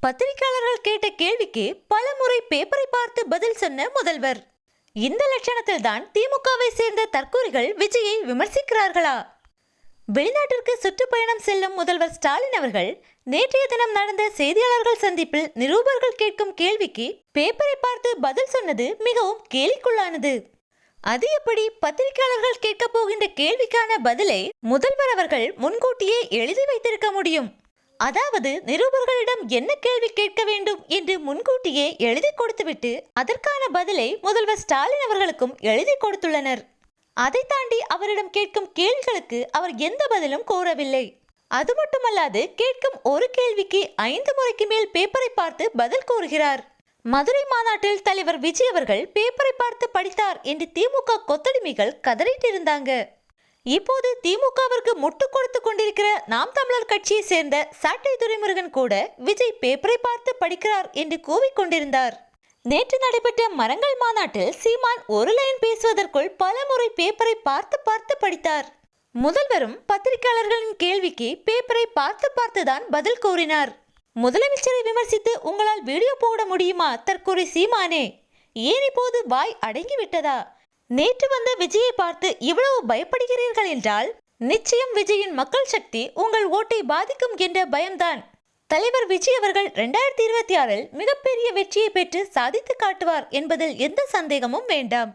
பத்திரிகையாளர்கள் கேட்ட கேள்விக்கு பல முறை பேப்பரை பார்த்து பதில் சொன்ன முதல்வர். இந்த லட்சணத்தில் தான் திமுகவை சேர்ந்த தற்கூரிகள் விஜயை விமர்சிக்கிறார்களா? வெளிநாட்டிற்கு சுற்றுப்பயணம் செல்லும் முதல்வர் ஸ்டாலின் அவர்கள் நேற்றைய தினம் நடந்த செய்தியாளர்கள் சந்திப்பில் நிருபர்கள் கேட்கும் கேள்விக்கு பேப்பரை பார்த்து பதில் சொன்னது மிகவும் கேலிக்குள்ளானது. அது எப்படி பத்திரிகையாளர்கள் கேட்க போகின்ற கேள்விக்கான பதிலை முதல்வர் அவர்கள் முன்கூட்டியே எழுதி வைத்திருக்க முடியும்? அதாவது நிருபர்களிடம் என்ன கேள்வி கேட்க வேண்டும் என்று முன்கூட்டியே எழுதி கொடுத்துவிட்டு அதற்கான பதிலை முதல்வர் ஸ்டாலின் அவர்களுக்கும் எழுதி கொடுத்துள்ளனர். அதை தாண்டி அவரிடம் கேட்கும் கேள்விகளுக்கு அவர் எந்த பதிலும் கூறவில்லை. அது மட்டுமல்லாது கேட்கும் ஒரு கேள்விக்கு 5 முறைக்கு மேல் பேப்பரை பார்த்து பதில் கூறுகிறார். மதுரை மாநாட்டில் தலைவர் விஜய் அவர்கள் பேப்பரை பார்த்து படித்தார் என்று திமுக கொத்தடிமைகள் கதறிட்டு இருந்தாங்க. இப்போது திமுகவிற்கு முட்டு கொடுத்து கொண்டிருக்கிற நாம் தமிழர் கட்சியை சேர்ந்த சாட்டை துரைமுருகன் கூட விஜய் பேப்பரை பார்த்து படிக்கிறார் என்று கூவிக்கொண்டிருந்தார். நேற்று நடைபெற்ற மரங்கள் மாநாட்டில் சீமான் ஒரு லைன் பேசுவதற்குள் பல முறை பேப்பரை பார்த்து பார்த்து படித்தார். முதல்வரும் பத்திரிகையாளர்களின் கேள்விக்கு பேப்பரை பார்த்து பார்த்துதான் பதில் கூறினார். முதலமைச்சரை விமர்சித்து உங்களால் வீடியோ போட முடியுமா தற்கொலை சீமானே? ஏன் இப்போது வாய் அடங்கிவிட்டதா? நேற்று வந்த விஜயை பார்த்து இவ்வளவு பயப்படுகிறீர்கள் என்றால் நிச்சயம் விஜயின் மக்கள் சக்தி உங்கள் ஓட்டை பாதிக்கும் என்ற பயம்தான். தலைவர் விஜய் அவர்கள் 2026 மிகப்பெரிய வெற்றியை பெற்று சாதித்து காட்டுவார் என்பதில் எந்த சந்தேகமும் வேண்டாம்.